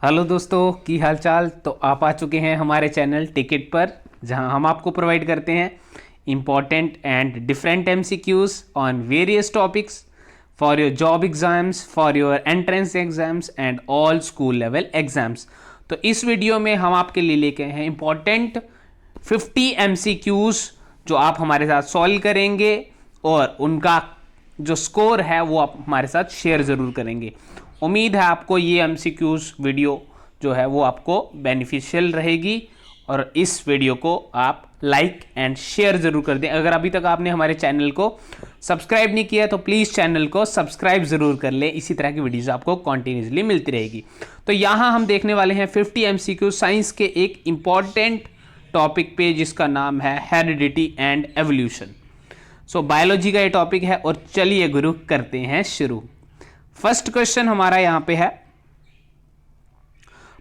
Hello दोस्तों, की हाल चाल। तो आप आ चुके हैं हमारे चैनल टिकट पर, जहां हम आपको प्रोवाइड करते हैं important and different MCQs on various topics for your job exams, for your entrance exams and all school level exams. तो इस वीडियो में हम आपके लिए लेके हैं इम्पॉर्टेंट 50 एमसीक्यूज जो आप हमारे साथ सॉल्व करेंगे और उनका जो स्कोर है वो आप हमारे साथ शेयर ज़रूर करेंगे। उम्मीद है आपको ये एमसीक्यूज वीडियो जो है वो आपको बेनिफिशियल रहेगी और इस वीडियो को आप लाइक एंड शेयर ज़रूर कर दें। अगर अभी तक आपने हमारे चैनल को सब्सक्राइब नहीं किया तो प्लीज़ चैनल को सब्सक्राइब ज़रूर कर लें। इसी तरह की वीडियोज़ आपको कॉन्टीन्यूसली मिलती रहेगी। तो यहाँ हम देखने वाले हैं 50 एमसीक्यू साइंस के एक इम्पॉर्टेंट टॉपिक पे जिसका नाम है heredity and evolution. So biology का ये टॉपिक है और चलिए गुरु करते हैं शुरू। फर्स्ट क्वेश्चन हमारा यहां पे है,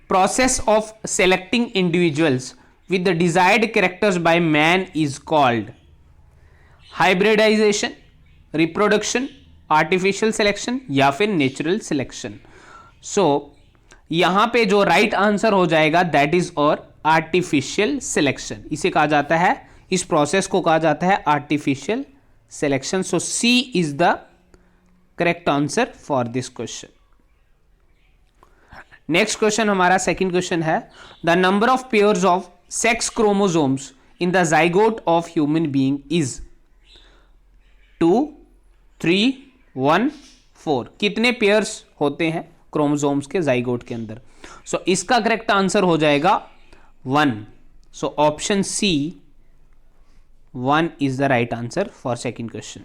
process of selecting individuals with the desired characters by man is called hybridization, reproduction, artificial selection या फिर नेचुरल सिलेक्शन। सो यहां पे जो राइट आंसर हो जाएगा दैट इज और आर्टिफिशियल सिलेक्शन। इसे कहा जाता है, इस प्रोसेस को कहा जाता है artificial selection. So C is the correct answer for this question. Next question हमारा सेकंड क्वेश्चन है, the number of pairs of sex chromosomes in the zygote of human being is 2, 3, 1, 4। कितने पेयर्स होते हैं chromosomes के zygote के अंदर? सो इसका correct answer हो जाएगा 1। So option C 1 is the right answer for second question.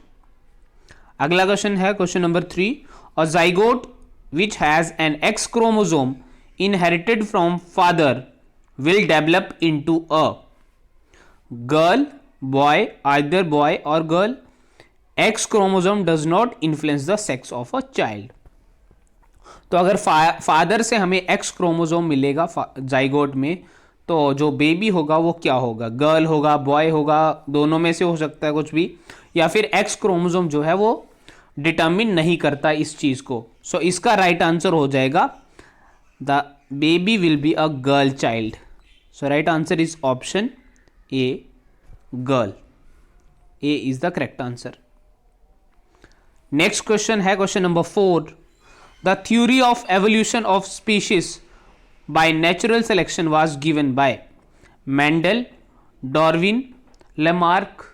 अगला क्वेश्चन है question number 3, a zygote which has an X chromosome inherited from father will develop into a girl, boy, either boy और girl. X chromosome does not influence the sex of a child. तो अगर father से हमें x chromosome मिलेगा zygote में, तो जो baby होगा वो क्या होगा? गर्ल होगा, बॉय होगा, दोनों में से हो सकता है कुछ भी, या फिर एक्स क्रोमोसोम जो है वो डिटर्मिन नहीं करता इस चीज को। सो इसका राइट आंसर हो जाएगा the baby will be a girl child. So right answer is option A, girl. A is the correct answer. Next question है question number 4, the theory of evolution of species by natural selection was given by Mendel, Darwin, Lamarck,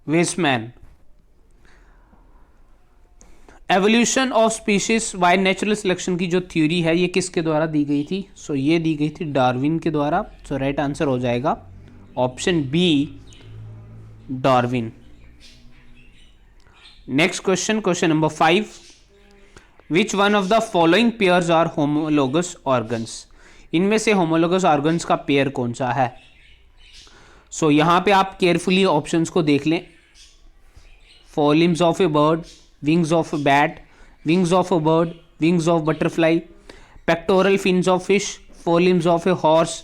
Weismann. Evolution of species by natural selection की जो theory है ये किसके द्वारा दी गई थी? सो ये दी गई थी डार्विन के द्वारा। सो राइट आंसर हो जाएगा option B, Darwin. Next question, question number 5, which one of the following pairs are homologous organs? इनमें से होमोलोगस ऑर्गन्स का पेयर कौन सा है? सो यहां पे आप केयरफुली ऑप्शंस को देख लें। Four limbs of A bird, wings of a bat, wings of a bird, wings of butterfly, pectoral fins of fish, forelimbs of a horse,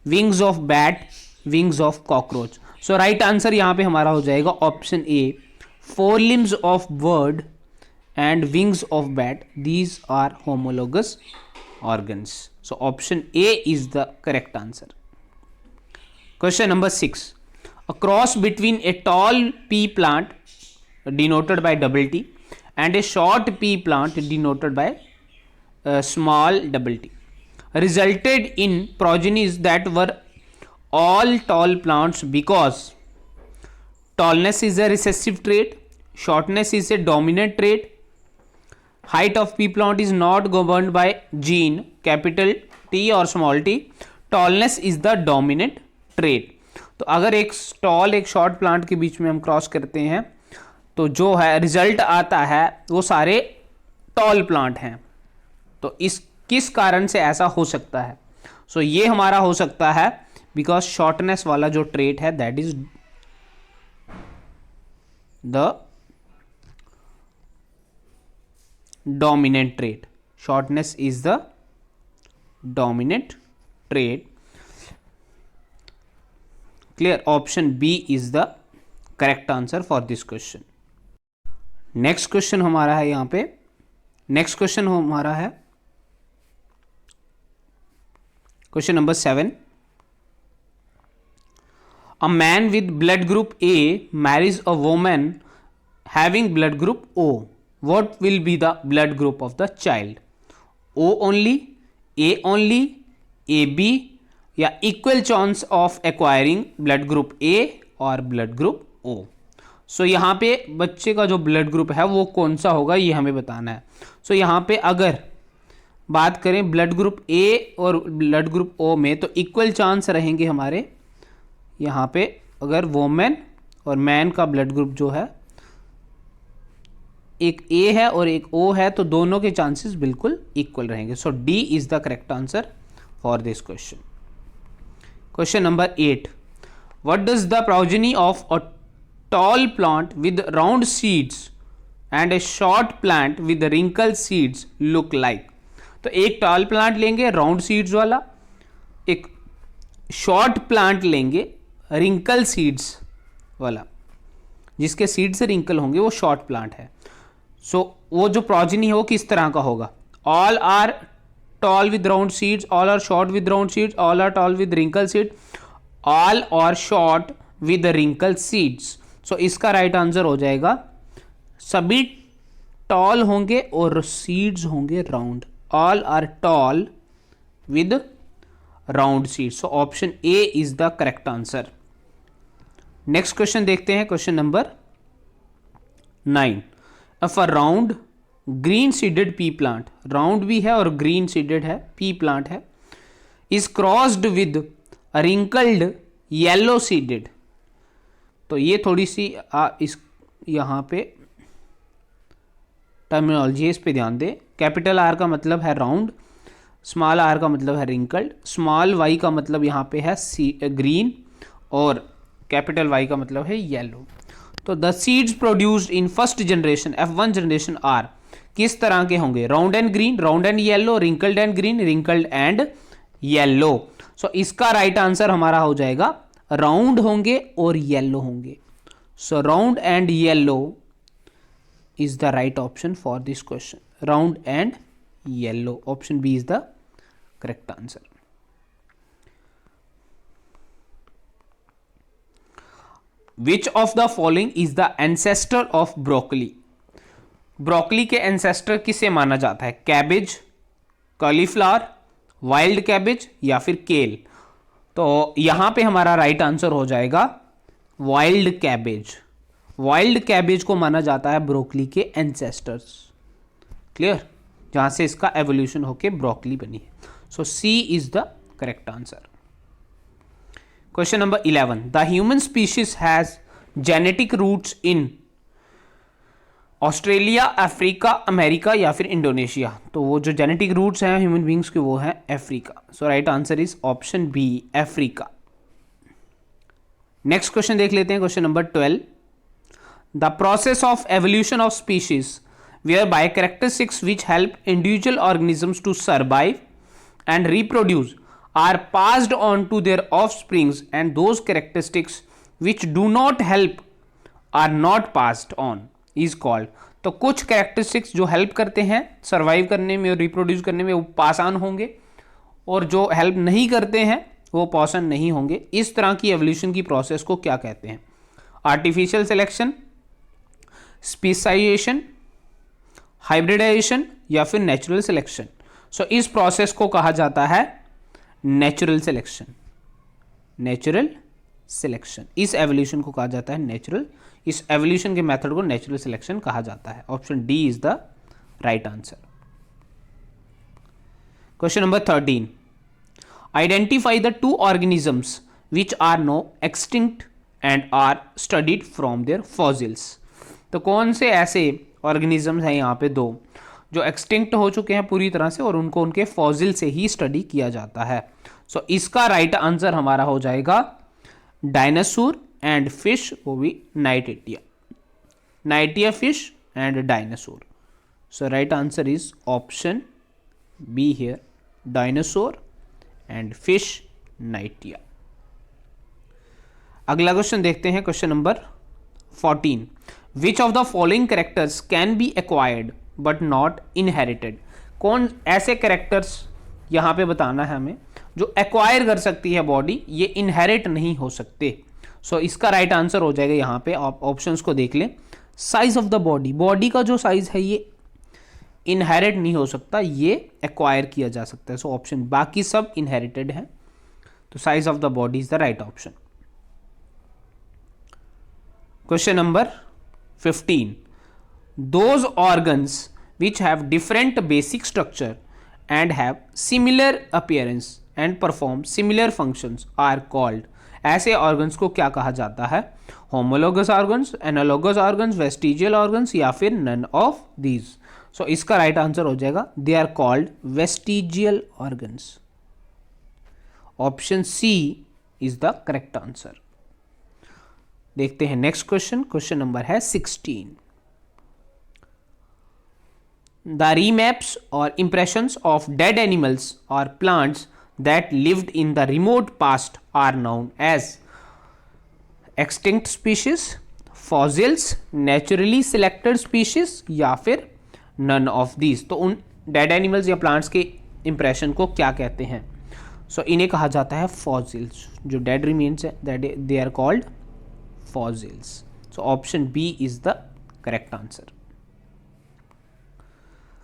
wings of bat, wings of cockroach। so right answer यहाँ पे हमारा हो जाएगा option A, forelimbs of bird and wings of bat, these are homologous organs। so option A is the correct answer। question number 6, a cross between a tall pea plant denoted by double T and a short pea plant denoted by small double t resulted in progenies that were all tall plants because tallness is a recessive trait, shortness is a dominant trait, height of pea plant is not governed by gene capital T or small t, tallness is the dominant trait। तो अगर एक toll एक short plant के बीच में हम cross करते हैं तो जो है रिजल्ट आता है वो सारे टॉल प्लांट हैं। तो इस किस कारण से ऐसा हो सकता है? सो ये हमारा हो सकता है बिकॉज शॉर्टनेस वाला जो ट्रेट है that is the dominant trait. Shortness is the dominant trait. Clear? Option B is the correct answer for this question. Next question हमारा है यहाँ पे, नेक्स्ट क्वेश्चन हमारा है question number 7, a man with blood group A marries a woman having blood group O. What will be the blood group of the child? O only, A only, AB या equal chance of acquiring blood group A और blood group O. सो यहाँ पे बच्चे का जो blood group है वो कौन सा होगा ये हमें बताना है. सो यहाँ पे अगर बात करें ब्लड ग्रुप ए और ब्लड ग्रुप ओ में तो इक्वल चांस रहेंगे हमारे. यहाँ पे अगर वोमेन और मैन का ब्लड ग्रुप जो है एक ए है और एक ओ है तो दोनों के चांसेस बिल्कुल इक्वल रहेंगे. So D is the correct answer for this question. Question number 8, what does the progeny of a tall plant with round seeds and a short plant with wrinkled seeds look like? तो एक tall plant लेंगे round seeds वाला, एक short plant लेंगे wrinkle seeds वाला, जिसके seed से wrinkle होंगे वो शॉर्ट प्लांट है. सो वो जो प्रोजेनी है वो किस तरह का होगा? All are tall with round seeds, all are short with round seeds, all are tall with wrinkle seed, all are short with wrinkle seeds. So इसका राइट आंसर हो जाएगा सभी टॉल होंगे और सीड्स होंगे round. All are tall with round seeds. So option A is the correct answer. Next question देखते हैं. Question number 9, if a round green seeded pea plant, round भी है और ग्रीन सीडेड है, पी प्लांट है, is crossed with wrinkled yellow seeded. तो ये थोड़ी सी इस यहाँ पे टर्मिनोलॉजी है, इस पे ध्यान दें. कैपिटल आर का मतलब है राउंड, स्मॉल आर का मतलब है रिंकल्ड, स्मॉल वाई का मतलब यहाँ पे है ग्रीन और कैपिटल वाई का मतलब है येलो. तो the seeds produced in first generation F1 generation are किस तरह के होंगे? Round and green, round and yellow, wrinkled and green, wrinkled and yellow. So इसका राइट आंसर हमारा हो जाएगा राउंड होंगे और येलो होंगे. So round and yellow is the right option for this question. Round and yellow, option B is the correct answer. Which of the following is the ancestor of broccoli? Broccoli के ancestor किसे माना जाता है? Cabbage, cauliflower, wild cabbage या फिर केल? तो यहां पे हमारा राइट आंसर हो जाएगा वाइल्ड कैबेज. वाइल्ड कैबेज को माना जाता है ब्रोकली के एंसेस्टर्स. क्लियर? जहां से इसका एवोल्यूशन होके ब्रोकली बनी है. So C is the correct answer. Question number 11, the human species has genetic roots in Australia, Africa, America या फिर इंडोनेशिया? तो वो जो जेनेटिक रूट्स हैं ह्यूमन बींग्स के वो हैं Africa. So right answer is option B, Africa. Next question देख लेते हैं. Question number 12, the process of evolution of species where by characteristics which help individual organisms to survive and reproduce are passed on to their offsprings and those characteristics which do not help are not passed on is called. तो कुछ characteristics जो help करते हैं survive करने में और reproduce करने में वो पास ऑन होंगे और जो हेल्प नहीं करते हैं वो पास ऑन नहीं होंगे. इस तरह की एवोल्यूशन की प्रोसेस को क्या कहते हैं? आर्टिफिशियल सिलेक्शन, स्पेसाइजेशन, हाइब्रिडाइजेशन या फिर नेचुरल सिलेक्शन? सो इस प्रोसेस को कहा जाता है नेचुरल सिलेक्शन. नेचुरल सिलेक्शन, इस एवोल्यूशन को कहा जाता है नेचुरल, इस एवोल्यूशन के मेथड को नेचुरल सिलेक्शन कहा जाता है. Option D is the right answer. Question number 13, identify the two organisms which are no extinct and are studied from their fossils. तो कौन से ऐसे ऑर्गेनिजम्स हैं यहाँ पे दो जो एक्सटिंक्ट हो चुके हैं पूरी तरह से और उनको उनके फॉसिल से ही स्टडी किया जाता है? सो इसका राइट आंसर हमारा हो जाएगा डायनासोर एंड फिश, वो भी नाइटिया, नाइटिया fish and dinosaur. So right answer is option B here, dinosaur and fish, नाइटिया. अगला क्वेश्चन देखते हैं. Question number 14, which of the following characters can be acquired but not inherited? कौन ऐसे कैरेक्टर्स यहाँ पे बताना है हमें जो एक्वायर कर सकती है बॉडी, ये इनहेरिट नहीं हो सकते। सो इसका राइट आंसर हो जाएगा यहाँ पे, आप ऑप्शंस को देख लें। Size of the body, body का जो साइज है ये इनहेरिट नहीं हो सकता, ये एक्वायर किया जा सकता है। सो ऑप्शन, बाकी सब इनहेरिटेड है, तो size of the body is the right option. Question number 15, those organs which have different basic structure and have similar appearance and perform similar functions are called, ऐसे organs को क्या कहा जाता है? homologous organs, analogous organs, vestigial organs या फिर none of these। so इसका right answer हो जाएगा they are called vestigial organs। option C is the correct answer। देखते हैं नेक्स्ट क्वेश्चन, क्वेश्चन नंबर है 16। The remaps or impressions of dead animals or plants that lived in the remote past are known as extinct species, fossils, naturally selected species या फिर none of these। तो उन dead animals या plants के impression को क्या कहते हैं? So इन्हें कहा जाता है fossils। जो dead remains है they are called fossils। So option B is the correct answer।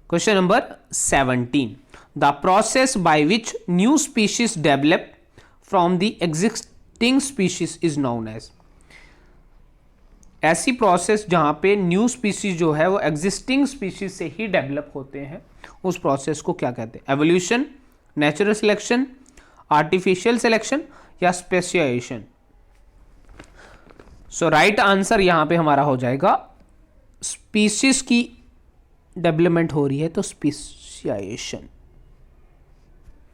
Question number 17, the process by which new species develop from the existing species is known as, ऐसी process जहां पे new species जो है वो existing species से ही develop होते हैं, उस प्रोसेस को क्या कहते हैं? Evolution, natural selection, artificial selection या स्पेसिएशन। सो राइट आंसर यहां पे हमारा हो जाएगा, स्पीशीज की डेवलपमेंट हो रही है तो speciation.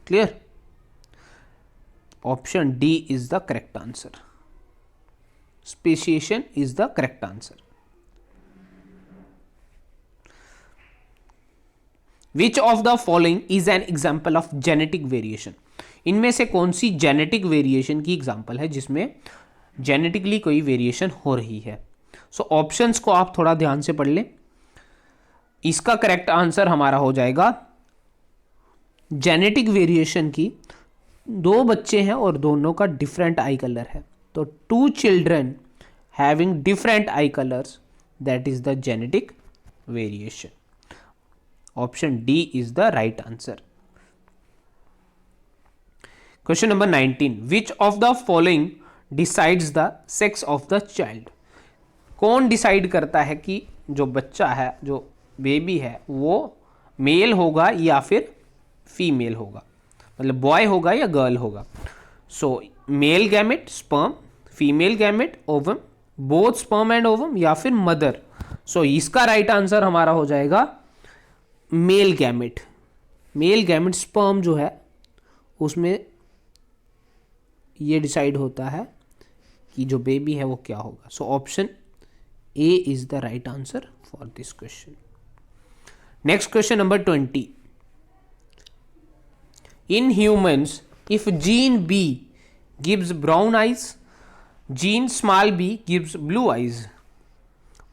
Clear? Option D is the correct answer. Speciation is the correct answer. Which of the following is an example of genetic variation, इनमें से कौन सी जेनेटिक वेरिएशन की एग्जाम्पल है जिसमें जेनेटिकली कोई वेरिएशन हो रही है? सो ऑप्शंस को आप थोड़ा ध्यान से पढ़ लें। इसका करेक्ट आंसर हमारा हो जाएगा, जेनेटिक वेरिएशन की, दो बच्चे हैं और दोनों का डिफरेंट आई कलर है, तो two children having different eye colours, that is the genetic variation. Option D is the right answer. Question number 19, which of the following decides the sex of the child, कौन decide करता है कि जो बच्चा है, जो बेबी है, वो मेल होगा या फिर फीमेल होगा, मतलब बॉय होगा या गर्ल होगा? So male gamete sperm, female gamete ovum, both sperm and ovum या फिर मदर। सो इसका राइट आंसर हमारा हो जाएगा male gamete. Mail gamete sperm जो है उसमें ये डिसाइड होता है कि जो बेबी है वो क्या होगा। So option A is the right answer for this question. Next question number 20, in humans if gene B gives brown eyes, gene small b gives blue eyes,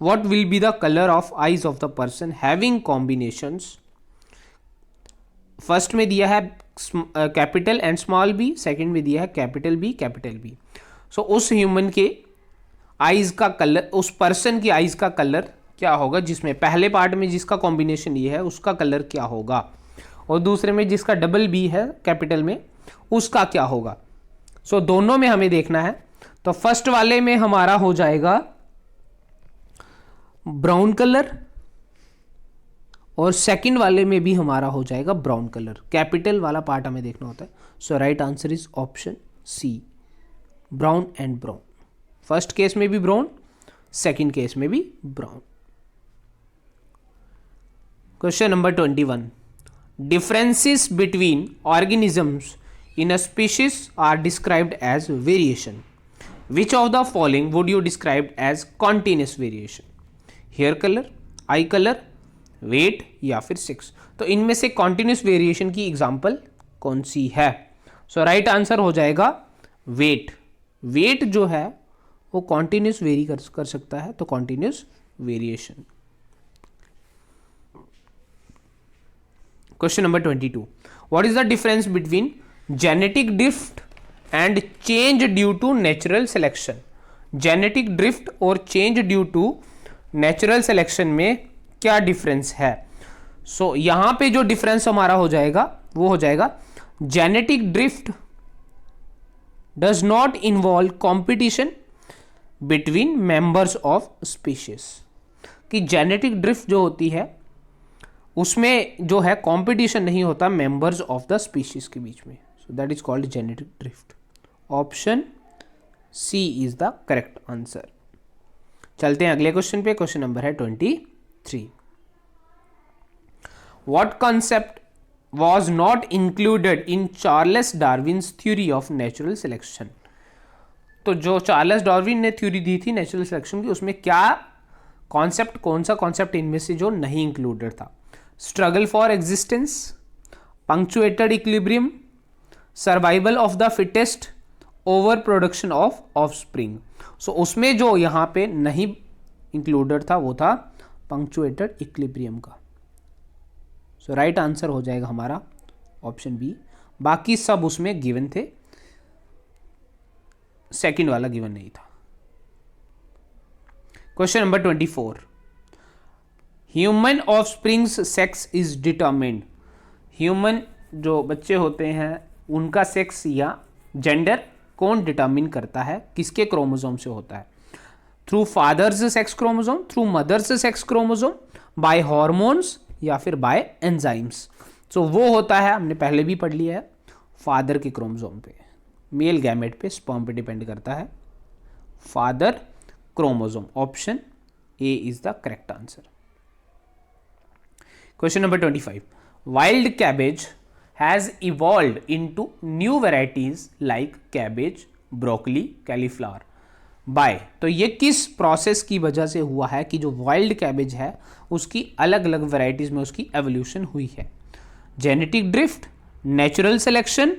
what will be the color of eyes of the person having combinations? First में दिया है capital and small B, second में दिया है capital B capital B. So उस human के eyes का colour, उस पर्सन की आईज का कलर क्या होगा, जिसमें पहले पार्ट में जिसका कॉम्बिनेशन ये है उसका कलर क्या होगा, और दूसरे में जिसका डबल बी है कैपिटल में उसका क्या होगा। सो दोनों में हमें देखना है। तो फर्स्ट वाले में हमारा हो जाएगा ब्राउन कलर, और सेकंड वाले में भी हमारा हो जाएगा ब्राउन कलर। कैपिटल वाला पार्ट हमें देखना होता है। So right answer is option C, brown and brown. First case में भी ब्राउन, सेकंड केस में भी brown. Question number 21, differences between organisms in a species are described as variation. Which of the following would you describe as continuous variation? Hair color, eye color, weight या फिर sex। तो इनमें से continuous variation की example कौन सी है? So right answer हो जाएगा weight। weight जो है वो continuous वेरी कर सकता है, तो continuous variation। Question number 22, what is the difference between genetic drift and change due to natural selection. Genetic drift और change due to natural selection में क्या डिफरेंस है? सो यहां पे जो डिफरेंस हमारा हो जाएगा वो हो जाएगा genetic drift does not involve competition between members of species. कि जेनेटिक ड्रिफ्ट जो होती है उसमें जो है कंपटीशन नहीं होता मेंबर्स ऑफ द स्पीशीज के बीच में, so that is called genetic drift. Option C is the correct answer. चलते हैं अगले क्वेश्चन पे। क्वेश्चन नंबर है 23। What concept was not included in Charles Darwin's theory of natural selection? तो जो चार्ल्स डार्विन ने थ्योरी दी थी नेचुरल सिलेक्शन की, उसमें क्या कॉन्सेप्ट, कौन सा कॉन्सेप्ट इनमें से जो नहीं इंक्लूडेड था? Struggle for existence, punctuated equilibrium, survival of the fittest, over production of offspring. So उसमें जो यहां पे नहीं इंक्लूडेड था वो था पंक्चुएटेड इक्विलिब्रियम का। सो राइट आंसर हो जाएगा हमारा ऑप्शन बी। बाकी सब उसमें गिवन थे, सेकंड वाला गिवन नहीं था। Question number 24। Human offsprings sex is determined. Human जो बच्चे होते हैं उनका सेक्स या जेंडर कौन डिटरमिन करता है, किसके क्रोमोसोम से होता है? Through father's sex chromosome, through mother's sex chromosome, by hormones या फिर बाय एंजाइम्स। सो वो होता है, हमने पहले भी पढ़ लिया है, फादर के क्रोमोसोम पे, मेल गैमेट पे, स्पर्म पे डिपेंड करता है, father chromosome. Option A is the correct answer. Question number 25। Wild cabbage has evolved into new varieties like cabbage, broccoli, cauliflower by. तो ये किस प्रोसेस की वजह से हुआ है कि जो वाइल्ड कैबेज है उसकी अलग अलग वेराइटीज में उसकी एवोल्यूशन हुई है? Genetic drift, natural selection,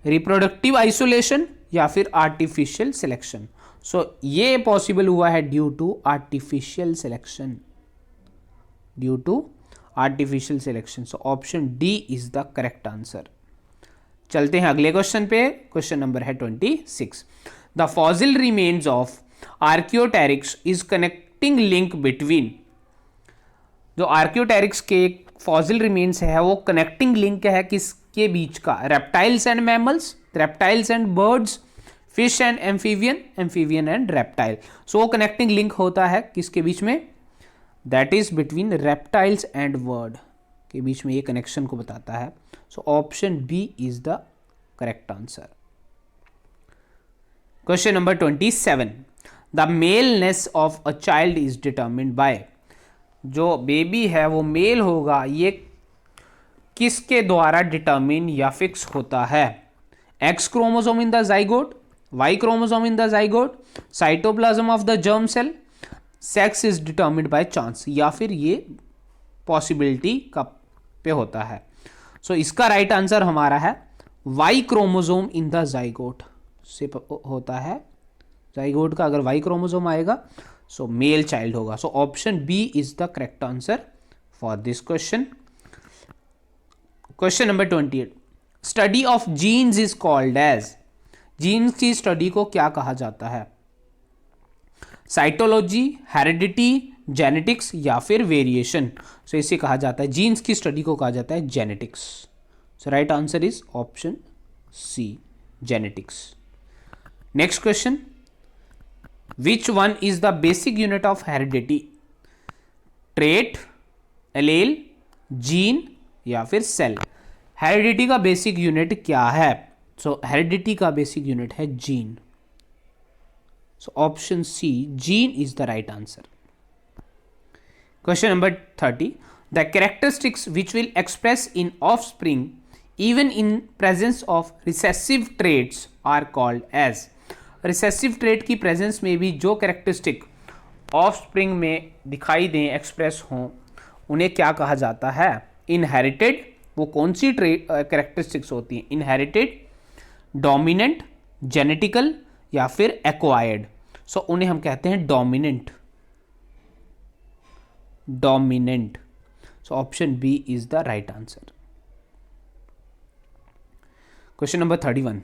reproductive isolation या फिर आर्टिफिशियल सिलेक्शन? सो ये पॉसिबल हुआ है due to artificial selection, due to artificial selection. So option D is the correct answer. चलते हैं अगले क्वेश्चन पे। क्वेश्चन नंबर है 26। The fossil remains of archaeopteryx is connecting link between. जो archaeopteryx के फॉसिल रिमेन्स है वो कनेक्टिंग लिंक है किसके बीच का? Reptiles and mammals, reptiles and birds, fish and amphibian, amphibian and reptile. So वो कनेक्टिंग लिंक होता है किसके बीच में? That is between reptiles and bird के बीच में, ये कनेक्शन को बताता है। So option B is the correct answer. Question number 27। The maleness of a child is determined by. जो बेबी है वो मेल होगा, ये किसके द्वारा डिटर्मिन या फिक्स होता है? X chromosome in the zygote, Y chromosome in the zygote, cytoplasm of the germ cell, sex is determined by chance, या फिर ये पॉसिबिलिटी का पे होता है? सो इसका राइट आंसर हमारा है Y chromosome in the zygote से होता है। जाइगोट का अगर वाई क्रोमोसोम आएगा सो मेल चाइल्ड होगा। So option B is the correct answer for this question. Question number 28। Study of genes is called as. Genes की स्टडी को क्या कहा जाता है? साइटोलॉजी, हेरिडिटी, जेनेटिक्स या फिर वेरिएशन? सो इसे कहा जाता है, जीन्स की स्टडी को कहा जाता है genetics. So right answer is option C, genetics. Next question. Which one is the basic unit of heredity? Trait, allele, gene या फिर सेल? हेरिडिटी का बेसिक यूनिट क्या है? सो हेरिडिटी का बेसिक यूनिट है gene. So option C, gene is the right answer. Question number 30. The characteristics which will express in offspring even in presence of recessive traits are called as. Recessive trait की presence में भी जो characteristic offspring में दिखाई दें, express हों, उन्हें क्या कहा जाता है? Inherited, वो कौन सी characteristics होती हैं? Inherited, dominant, genetical या फिर एक्वायर्ड? सो उन्हें हम कहते हैं dominant, dominant. So option B is the right answer. Question number 31,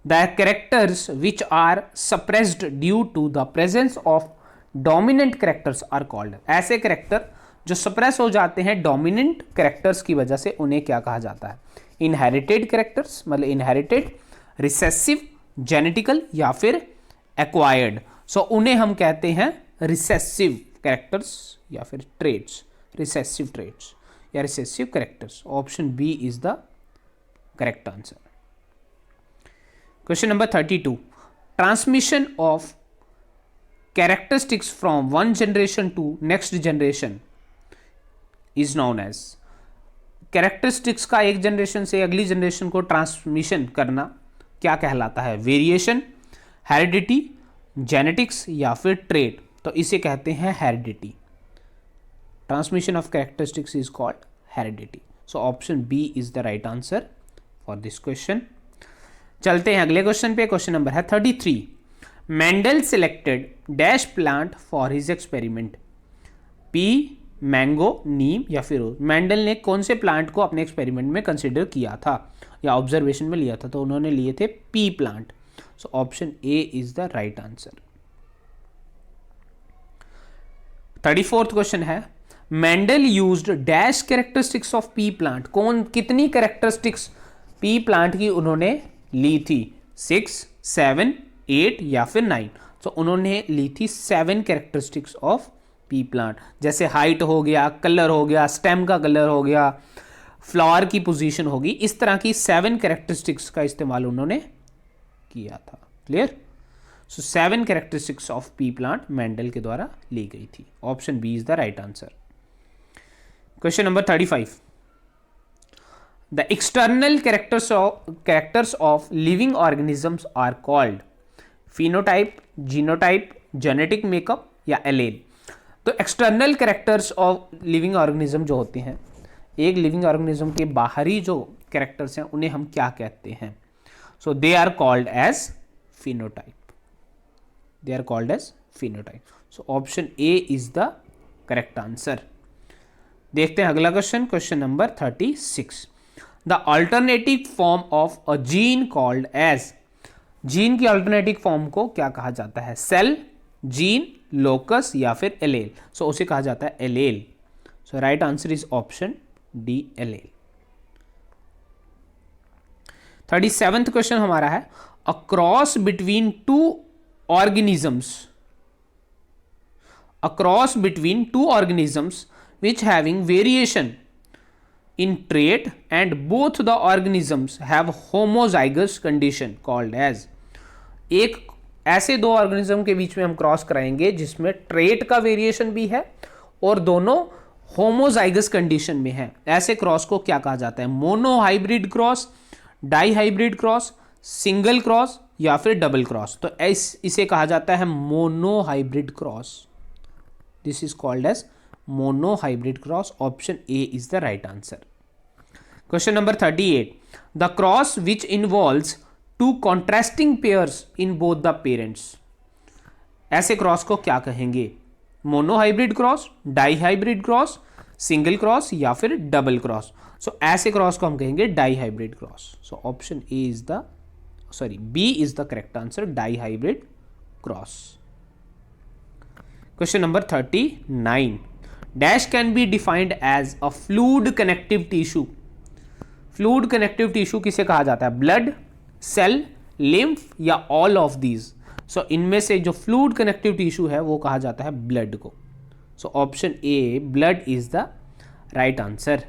the characters which are suppressed due to the presence of dominant characters are called. ऐसे कैरेक्टर जो सप्रेस हो जाते हैं डोमिनेंट कैरेक्टर्स की वजह से, उन्हें क्या कहा जाता है? इनहेरिटेड कैरेक्टर्स, मतलब इनहेरिटेड, रिसेसिव, जेनेटिकल या फिर एक्वायर्ड। सो उन्हें हम कहते हैं रिसेसिव कैरेक्टर्स या फिर ट्रेड्स, रिसेसिव ट्रेड्स या recessive characters. Option B is the correct answer. Question number 32, transmission of characteristics from one generation to next generation is known as. Characteristics का एक जनरेशन से अगली जनरेशन को ट्रांसमिशन करना क्या कहलाता है? वेरिएशन, हेरिडिटी, जेनेटिक्स या फिर ट्रेड। तो इसे कहते हैं heredity. Transmission of characteristics is called heredity. So option B is the right answer for this question. चलते हैं अगले क्वेश्चन पे। क्वेश्चन नंबर है 33, Mendel selected dash plant for his experiment. Pea, mango, neem या फिर रोज। मेंडल ने कौन से प्लांट को अपने एक्सपेरिमेंट में कंसिडर किया था या ऑब्जर्वेशन में लिया था? तो उन्होंने लिए थे pea plant. So option A is the right answer. 34th question है, Mendel used dash characteristics of pea plant. कितनी कैरेक्टरिस्टिक्स पी प्लांट की उन्होंने ली थी? 6, 7, 8 या फिर 9। तो उन्होंने ली थी 7 कैरेक्टरिस्टिक्स ऑफ पी प्लांट। जैसे हाइट हो गया, कलर हो गया, स्टेम का कलर हो गया, फ्लावर की पोजीशन होगी, इस तरह की 7 कैरेक्टरिस्टिक्स का इस्तेमाल उन्होंने किया था। Clear? So 7 characteristics of pea plant Mendel के द्वारा ली गई थी। Option B is the right answer. Question number 35, the external characters of living organisms are called. Phenotype, genotype, genetic makeup या एलेल। तो external characters of living organism जो होते हैं, एक लिविंग ऑर्गेनिज्म के बाहरी जो कैरेक्टर्स हैं उन्हें हम क्या कहते हैं? So they are called as phenotype. They are called as phenotype. So option A is the correct answer. देखते हैं अगला question. Question number 36, the alternative form of a gene called as. Gene की अल्टरनेटिव फॉर्म को क्या कहा जाता है? Cell, gene, locus या फिर एलेल। सो उसे कहा जाता है allele. So right answer is option D, allele. 37th question हमारा है, a cross between two organisms. A cross between two organisms which having variation in trait and both the organisms have homozygous condition called as। एक ऐसे दो organism के बीच में हम cross कराएंगे जिसमें ट्रेट का वेरिएशन भी है और दोनों होमोजाइगस कंडीशन में है। ऐसे क्रॉस को क्या कहा जाता है? Monohybrid cross, dihybrid cross, single cross या फिर डबल क्रॉस। तो इसे कहा जाता है monohybrid cross. This is called as monohybrid cross. Option A is the right answer. Question number 38, the cross which involves two contrasting pairs in both the parents. ऐसे cross को क्या कहेंगे? Monohybrid cross, dihybrid cross, single cross या फिर double cross. सो ऐसे cross को हम कहेंगे dihybrid cross. So option A is the B is the correct answer, dihybrid cross. Question number 39, dash can be defined as a fluid connective tissue. Fluid connective tissue किसे कहा जाता है? Blood, cell, lymph या all of these. So इनमें से जो fluid connective tissue है वो कहा जाता है ब्लड को। So option A, blood is the right answer.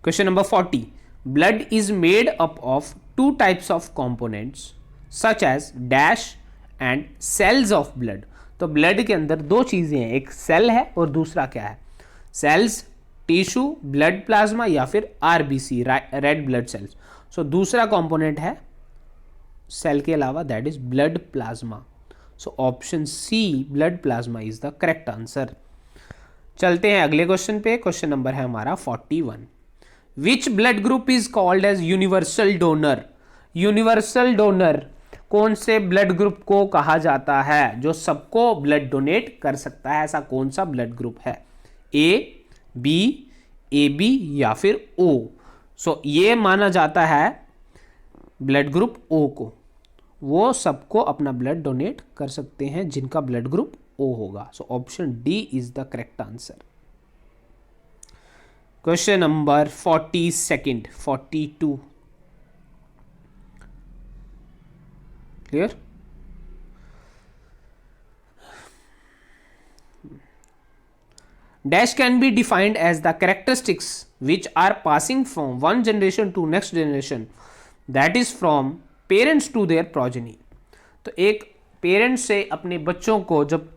Question number 40, blood is made up of two types of components such as dash and cells of blood. तो ब्लड के अंदर दो चीजें हैं, एक सेल है और दूसरा क्या है? सेल्स, टिश्यू, ब्लड प्लाज्मा या फिर RBC, red blood cells. So दूसरा कंपोनेंट है सेल के अलावा, that is blood plasma. So option C, blood plasma is the correct answer. चलते हैं अगले क्वेश्चन पे। क्वेश्चन नंबर है हमारा 41, which blood group is called as universal donor. Universal donor कौन से ब्लड ग्रुप को कहा जाता है जो सबको ब्लड डोनेट कर सकता है? ऐसा कौन सा ब्लड ग्रुप है? ए, बी, ए बी या फिर ओ। सो ये माना जाता है ब्लड ग्रुप ओ को, वो सबको अपना ब्लड डोनेट कर सकते हैं जिनका ब्लड ग्रुप ओ होगा। So option D is the correct answer. Question number 42 42 clear. Dash can be defined as the characteristics which are passing from one generation to next generation, that is from parents to their progeny। तो एक parent से अपने बच्चों को जब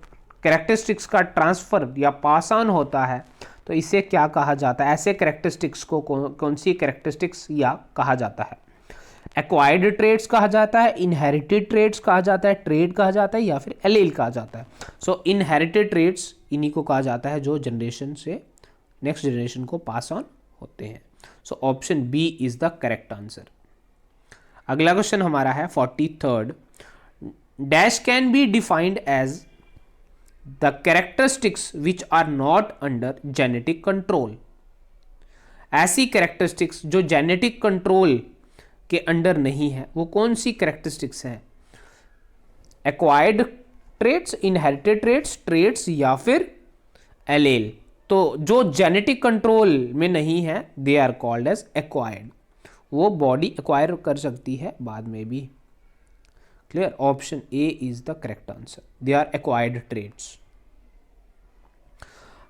characteristics का transfer या pass on होता है तो इसे क्या कहा जाता है? ऐसे कैरेक्टरिस्टिक्स को कौन सी कैरेक्टरिस्टिक्स या कहा जाता है? एक्वायर्ड ट्रेड्स कहा जाता है, इनहेरिटेड ट्रेड्स कहा जाता है, ट्रेड कहा जाता है, या फिर एलील कहा जाता है। सो इनहेरिटेड ट्रेड्स इन्हीं को कहा जाता है जो जनरेशन से नेक्स्ट जनरेशन को पास ऑन होते हैं। So option B is the correct answer. अगला क्वेश्चन हमारा है 43rd। Dash can be defined as the characteristics which are not under genetic control. ऐसी कैरेक्टरिस्टिक्स जो जेनेटिक कंट्रोल के अंडर नहीं है वो कौन सी कैरेक्टरिस्टिक्स हैं? Acquired traits, inherited traits, traits या फिर एलेल। तो जो जेनेटिक कंट्रोल में नहीं है they are called as acquired. वो बॉडी एक्वायर कर सकती है बाद में भी। Clear. Option A is the correct answer. They are acquired traits.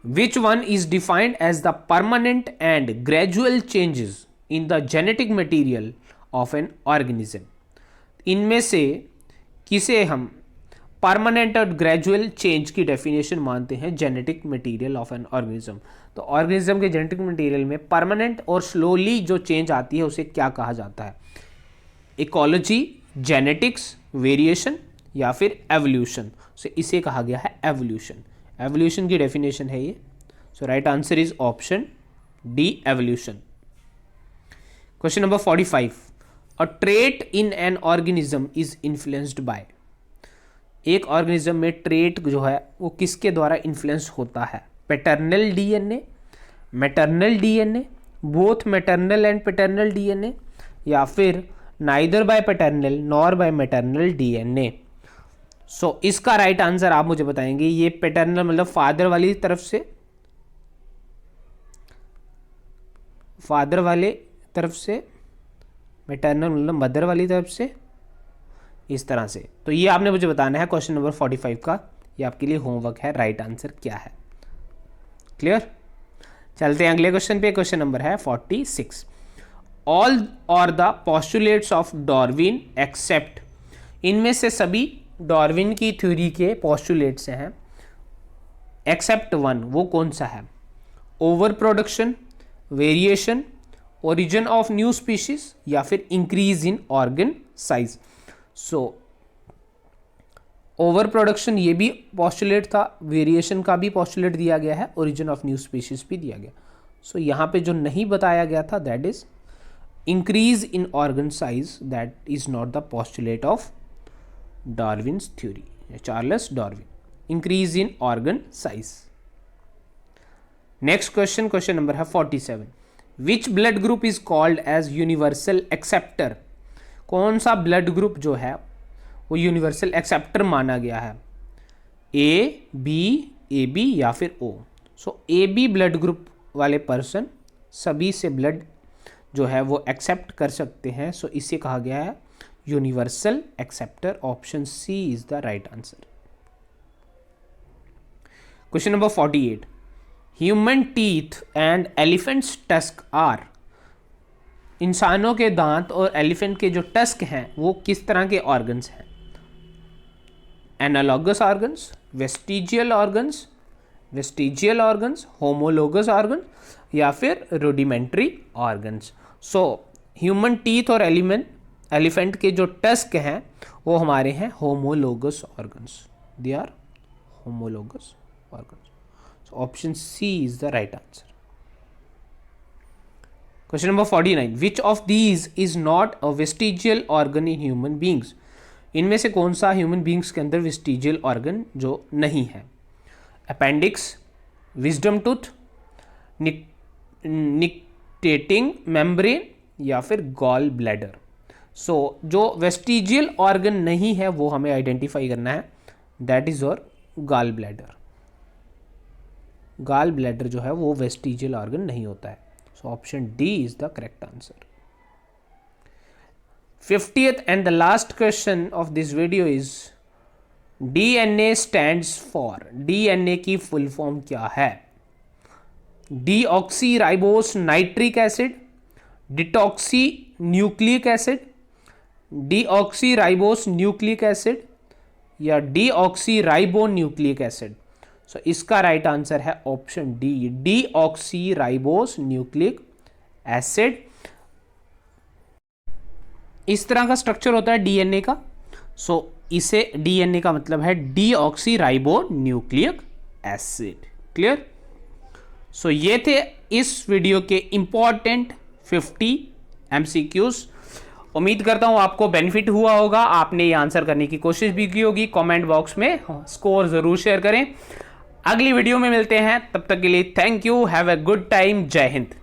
Which one is defined as the permanent and gradual changes in the genetic material of an organism. इनमें से किसे हम परमानेंट और ग्रेजुअल चेंज की definition मानते हैं genetic material of an organism? तो organism के जेनेटिक मटेरियल में परमानेंट और स्लोली जो चेंज आती है उसे क्या कहा जाता है? इकोलॉजी, जेनेटिक्स, वेरिएशन या फिर एवोल्यूशन। सो इसे कहा गया है एवोल्यूशन। एवोल्यूशन की डेफिनेशन है ये। So right answer is option D, evolution. Question number 45। A trait in an organism is influenced by. एक ऑर्गेनिज्म में ट्रेट जो है वो किसके द्वारा इन्फ्लुएंस होता है? Paternal DNA, maternal DNA, both maternal and paternal DNA, या फिर neither by paternal nor by maternal DNA. So इसका राइट आंसर आप मुझे बताएंगे। ये पैटर्नल मतलब फादर वाली तरफ से, फादर वाले तरफ से, मैटरनल मतलब मदर वाली तरफ से, इस तरह से। तो ये आपने मुझे बताना है क्वेश्चन नंबर 45 का। ये आपके लिए होमवर्क है। राइट आंसर क्या है? क्लियर। चलते हैं अगले क्वेश्चन पे। क्वेश्चन नंबर है 46। All are the postulates of Darwin except. इनमें से सभी डार्विन की थ्योरी के पोस्टुलेट्स हैं एक्सेप्ट वन। वो कौन सा है? Over production, variation, origin of new species या फिर increase in organ size. So over production ये भी पोस्टुलेट था, वेरिएशन का भी पोस्टुलेट दिया गया है, ओरिजिन ऑफ न्यू स्पीशीज भी दिया गया। सो यहाँ पे जो नहीं बताया गया था that is increase in organ size. That is not the postulate of Darwin's theory, Charles Darwin. Increase in organ size. Next question, question number है 47। Which blood group is called as universal acceptor. कौन सा blood group जो है वो universal acceptor माना गया है? A B या फिर ओ। सो ए बी ब्लड ग्रुप वाले पर्सन सभी से ब्लड जो है वो एक्सेप्ट कर सकते हैं। सो इसे कहा गया है universal acceptor. Option C is the right answer. Question number 48। Human teeth and elephant's tusk are. इंसानों के दांत और एलिफेंट के जो टस्क हैं वो किस तरह के ऑर्गन्स हैं? Analogous organs, vestigial organs, homologous organ या फिर rudimentary organs. So human teeth और एलिफेंट के जो टस्क हैं वो हमारे हैं homologous organs. They are homologous organs. So option C is the right answer. Question number 49। Which of these is not a vestigial organ in human beings. इनमें से कौन सा ह्यूमन बींग्स के अंदर वेस्टिजियल ऑर्गन जो नहीं है? अपेंडिक्स, विजडम टूथ, वेस्टिजिएटिंग मेम्ब्रेन या फिर गॉल ब्लैडर। सो जो वेस्टिजियल ऑर्गन नहीं है वो हमें आइडेंटिफाई करना है, that is your gall bladder. Gall bladder जो है वो वेस्टिजियल ऑर्गन नहीं होता है। So option D is the correct answer. 50th and the last question of this video is DNA stands for, DNA की फुल फॉर्म क्या है? Deoxyribose nitric acid, detoxy nucleic acid, deoxyribose nucleic acid या deoxyribo nucleic acid. So इसका right answer है option D, deoxyribose nucleic acid. इस तरह का structure होता है डीएनए का। सो इसे डीएनए का मतलब है डीऑक्सीराइबो न्यूक्लिक एसिड। क्लियर? सो ये थे इस वीडियो के इंपॉर्टेंट 50 एमसीक्यूज। उम्मीद करता हूं आपको बेनिफिट हुआ होगा, आपने ये आंसर करने की कोशिश भी की होगी। कमेंट बॉक्स में स्कोर जरूर शेयर करें। अगली वीडियो में मिलते हैं, तब तक के लिए thank you, have a good time, जय हिंद।